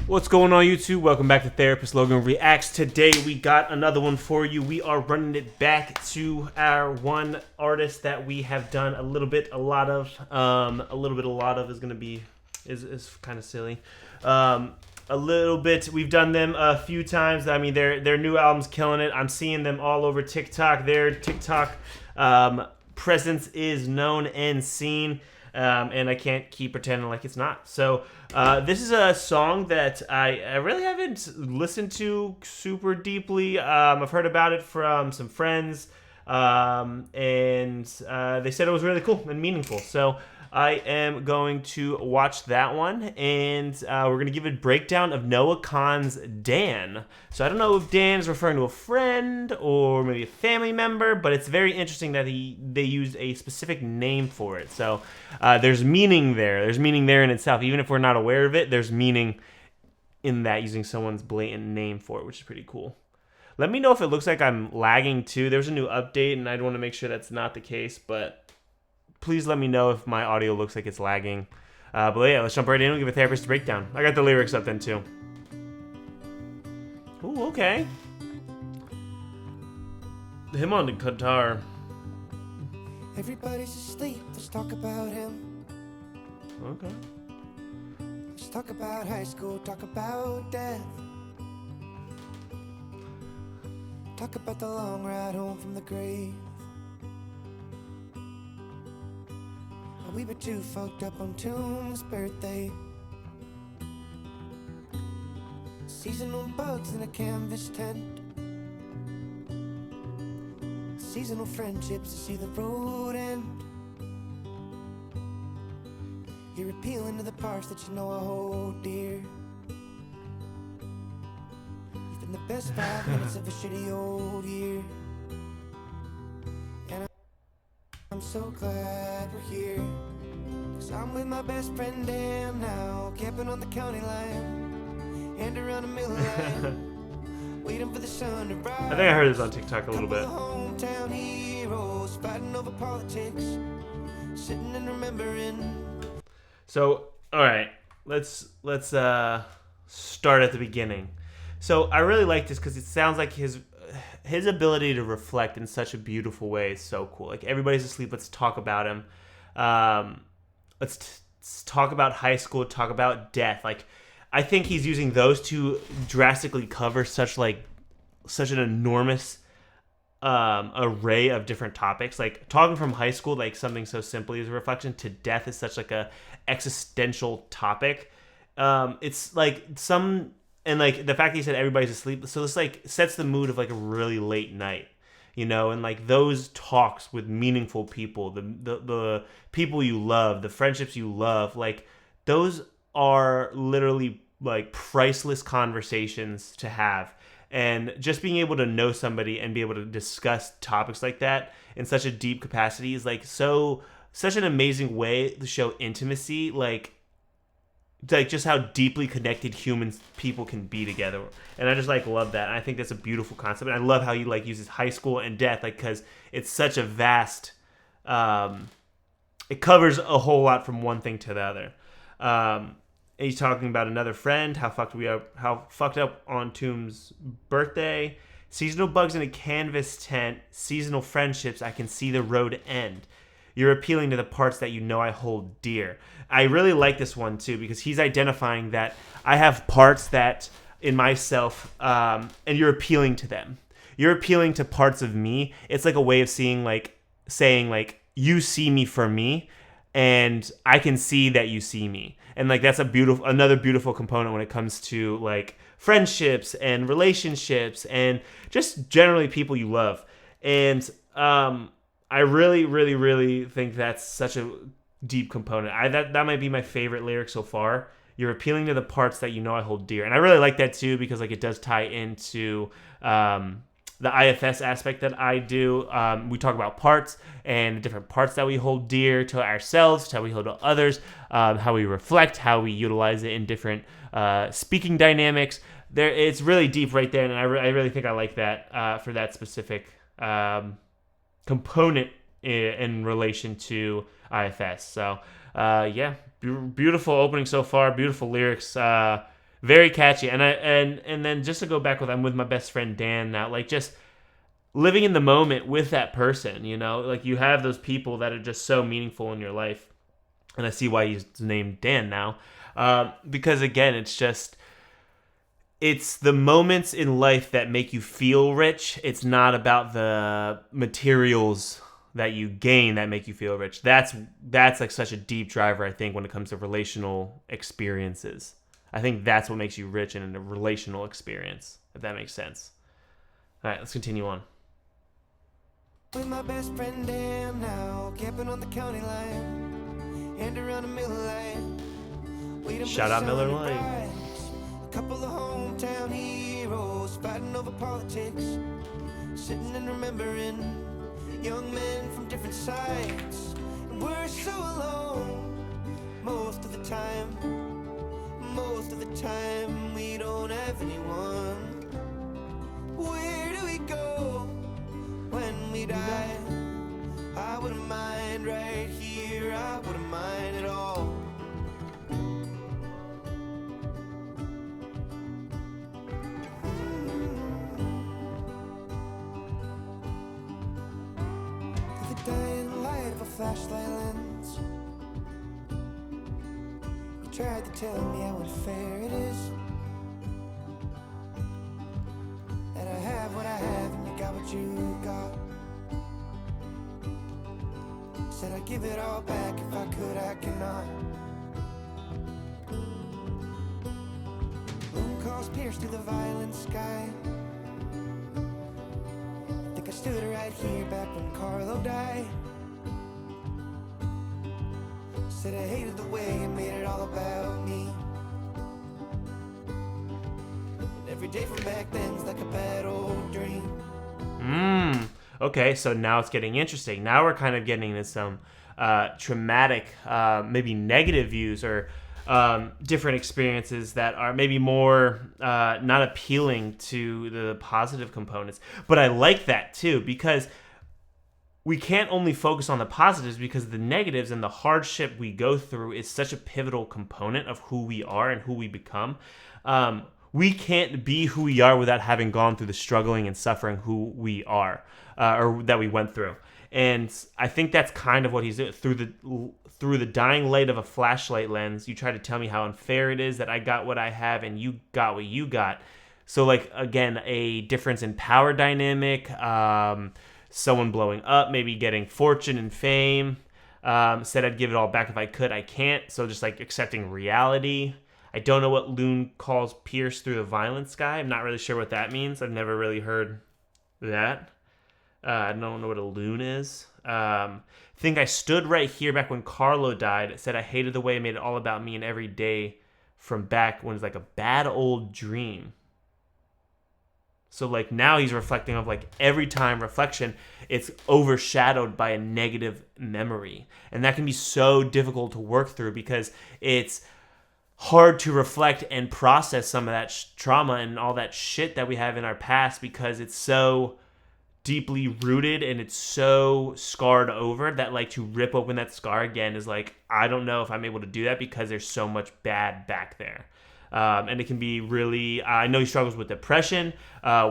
What's going on, YouTube? Welcome back to Therapist Logan Reacts. Today we got another one for you. We are running it back to our one artist that we have done a lot of. A lot of is gonna be is kind of silly. A little bit. We've done them a few times. I mean, their new album's killing it. I'm seeing them all over TikTok. Their TikTok presence is known and seen. And I can't keep pretending like it's not. So this is a song that I really haven't listened to super deeply. I've heard about it from some friends, and they said it was really cool and meaningful. So I am going to watch that one, and we're going to give a breakdown of Noah Kahan's Dan. So I don't know if Dan is referring to a friend or maybe a family member, but it's very interesting that they used a specific name for it. So there's meaning there. There's meaning there in itself. Even if we're not aware of it, there's meaning in that, using someone's blatant name for it, which is pretty cool. Let me know if it looks like I'm lagging too. There's a new update, and I want to make sure that's not the case, but please let me know if my audio looks like it's lagging. But yeah, let's jump right in and give a therapist breakdown. I got the lyrics up then too. Ooh, okay. Him on the guitar. Everybody's asleep, let's talk about him. Okay. Let's talk about high school, talk about death. Talk about the long ride home from the grave. We were too fucked up on Tomb's birthday. Seasonal bugs in a canvas tent. Seasonal friendships to see the road end. You're appealing to the parts that you know I hold dear. You've been the best 5 minutes of a shitty old year. And I'm so glad we're here, 'cause I'm with my best friend Dan now, camping on the county line, hand around the middle line, waiting for the sun to rise. I think I heard this on TikTok a little bit. Hometown heroes fighting over politics, sitting and remembering. So, all right, let's start at the beginning. So I really like this because it sounds like his ability to reflect in such a beautiful way is so cool. Like, everybody's asleep, let's talk about him. Let's talk about high school, talk about death. Like, I think he's using those two drastically cover such an enormous array of different topics. Like, talking from high school, like something so simply as a reflection, to death is such like a existential topic. It's like and like the fact that he said everybody's asleep, so this like sets the mood of like a really late night, you know, and like those talks with meaningful people, the people you love, the friendships you love, like those are literally like priceless conversations to have. And just being able to know somebody and be able to discuss topics like that in such a deep capacity is like such an amazing way to show intimacy, like just how deeply connected people can be together. And I just like love that. And I think that's a beautiful concept. And I love how he like uses high school and death, like, because it's such a vast, it covers a whole lot from one thing to the other. And he's talking about another friend, how fucked up on Tomb's birthday, seasonal bugs in a canvas tent, seasonal friendships, I can see the road end. You're appealing to the parts that you know I hold dear. I really like this one too, because he's identifying that I have parts that in myself, and you're appealing to them. You're appealing to parts of me. It's like a way of saying like you see me for me, and I can see that you see me. And like that's another beautiful component when it comes to like friendships and relationships and just generally people you love. And I really, really, really think that's such a deep component. That might be my favorite lyric so far. You're appealing to the parts that you know I hold dear. And I really like that too, because like it does tie into the IFS aspect that I do. We talk about parts and the different parts that we hold dear to ourselves, to how we hold to others, how we reflect, how we utilize it in different speaking dynamics. It's really deep right there, and I really think I like that for that specific component in relation to IFS. So yeah, beautiful opening so far, beautiful lyrics. Very catchy. And then just to go back with I'm with my best friend Dan now, like just living in the moment with that person, you know, like you have those people that are just so meaningful in your life. And I see why he's named Dan now. Because again, it's the moments in life that make you feel rich. It's not about the materials that you gain that make you feel rich. That's like such a deep driver, I think, when it comes to relational experiences. I think that's what makes you rich in a relational experience, if that makes sense. All right, let's continue on. With my best friend Dan now, camping on the county line, and around the Miller Lite. Shout out Miller Lite. A couple of hometown heroes fighting over politics, sitting and remembering young men from different sides. And we're so alone most of the time. Most of the time we don't have anyone. Where do we go when we die? I wouldn't mind right here, I wouldn't mind at all. Through the dying light of a flashlight lens, you tried to tell me how unfair it is, that I have what I have and you got what you got. Said I'd give it all back if I could, I cannot. Moon calls pierced through the violent sky. I think I stood right here back when Carlo died. Said I hated the way you made it all about me, and every day from back then's like a bad old dream. Okay, so now it's getting interesting. Now we're kind of getting into some traumatic, maybe negative views or different experiences that are maybe more not appealing to the positive components. But I like that too, because we can't only focus on the positives, because the negatives and the hardship we go through is such a pivotal component of who we are and who we become. We can't be who we are without having gone through the struggling and suffering who we are, or that we went through. And I think that's kind of what he's doing. Through the dying light of a flashlight lens, you try to tell me how unfair it is that I got what I have and you got what you got. So, like, again, a difference in power dynamic, someone blowing up, maybe getting fortune and fame. Said I'd give it all back if I could. I can't. So just like accepting reality. I don't know what Loon calls pierce through the violent sky. I'm not really sure what that means. I've never really heard that. I don't know what a loon is. Think I stood right here back when Carlo died. It said I hated the way it made it all about me and every day from back when it's like a bad old dream. So like now he's reflecting of like every time reflection, it's overshadowed by a negative memory. And that can be so difficult to work through because it's hard to reflect and process some of that trauma and all that shit that we have in our past because it's so deeply rooted and it's so scarred over that like to rip open that scar again is like, I don't know if I'm able to do that because there's so much bad back there. And it can be really, I know he struggles with depression.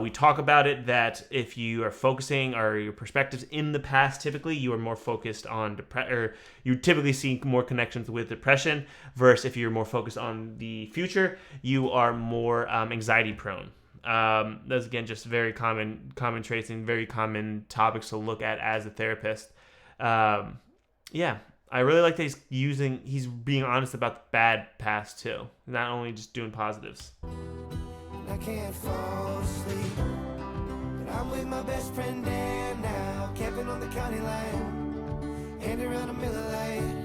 We talk about it that if you are focusing or your perspectives in the past, typically you are more focused on or you typically see more connections with depression versus if you're more focused on the future, you are more anxiety prone. Those again, just very common traits and very common topics to look at as a therapist. Yeah. I really like that he's being honest about the bad past too, not only just doing positives. I can't fall asleep, but I'm with my best friend Dan now, camping on the county line, hand around a Miller Lite,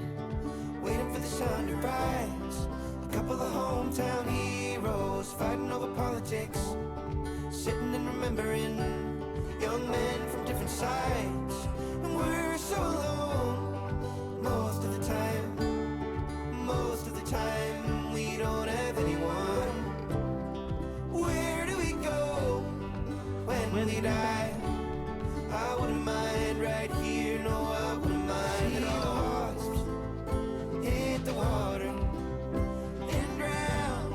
waiting for the sun to rise. A couple of hometown heroes fighting over politics, sitting and remembering young men from different sides, and we're so alone. Most of the time, we don't have anyone. Where do we go when we die? I wouldn't mind right here, no, I wouldn't mind at all. Hit the water and drown.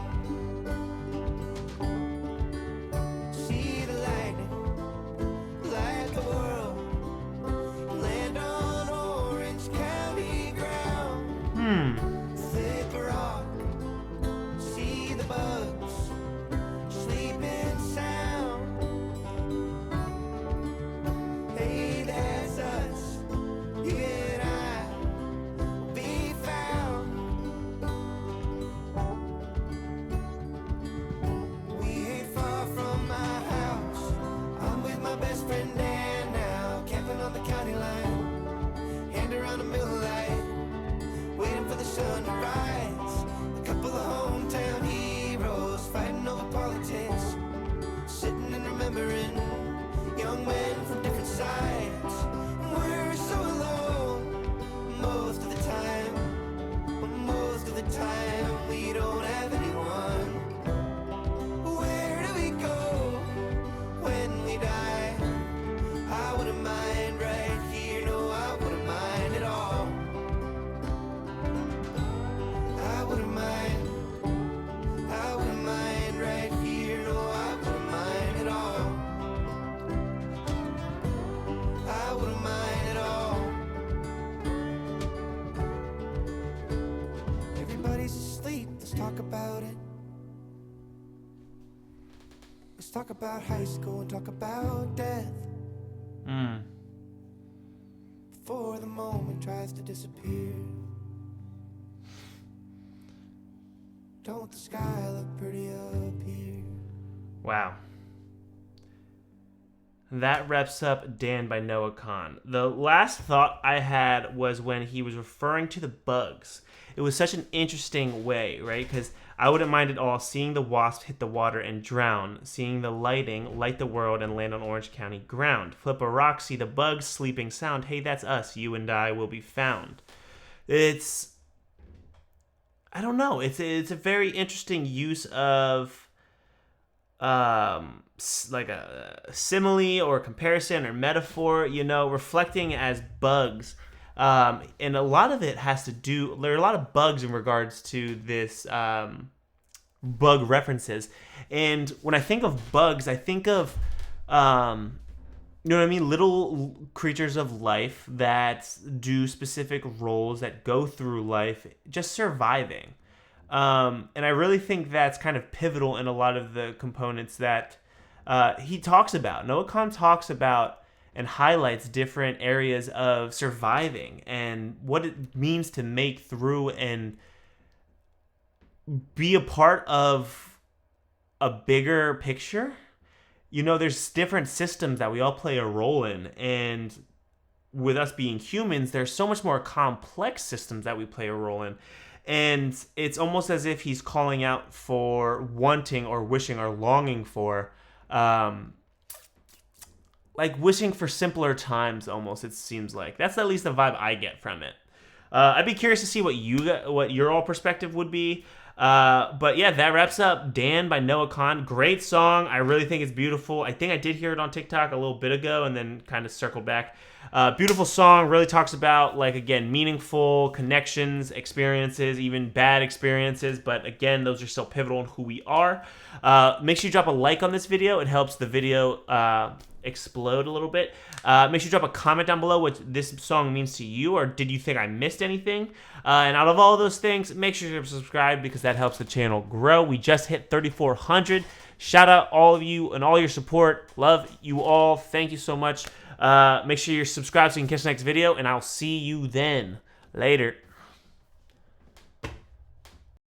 Let's talk about high school and talk about death. Before the moment tries to disappear. Don't the sky look pretty up here? Wow. That wraps up Dan by Noah Kahan. The last thought I had was when he was referring to the bugs. It was such an interesting way, right? Because I wouldn't mind at all seeing the wasp hit the water and drown, seeing the lightning light the world and land on Orange County ground. Flip a rock, see the bugs sleeping sound. Hey, that's us. You and I will be found. It's... I don't know. It's a very interesting use of like a simile or comparison or metaphor, reflecting as bugs. And a lot of it has to do, there are a lot of bugs in regards to this bug references. And when I think of bugs, I think of, little creatures of life that do specific roles that go through life just surviving. And I really think that's kind of pivotal in a lot of the components that he talks about. Noah Kahan talks about and highlights different areas of surviving and what it means to make through and be a part of a bigger picture. There's different systems that we all play a role in, and with us being humans, there's so much more complex systems that we play a role in. And it's almost as if he's calling out for wanting or wishing or longing for, wishing for simpler times almost, it seems like. That's at least the vibe I get from it. I'd be curious to see what your all perspective would be. But yeah, that wraps up Dan by Noah Kahan. Great song. I really think it's beautiful. I think I did hear it on TikTok a little bit ago and then kind of circled back. Beautiful song. Really talks about, meaningful connections, experiences, even bad experiences. But again, those are still pivotal in who we are. Make sure you drop a like on this video. It helps the video explode a little bit. Make sure you drop a comment down below what this song means to you, or did you think I missed anything? And out of all of those things, make sure you're subscribed because that helps the channel grow. We just hit 3,400. Shout out all of you and all your support. Love you all. Thank you so much. Make sure you're subscribed so you can catch the next video, and I'll see you then. Later.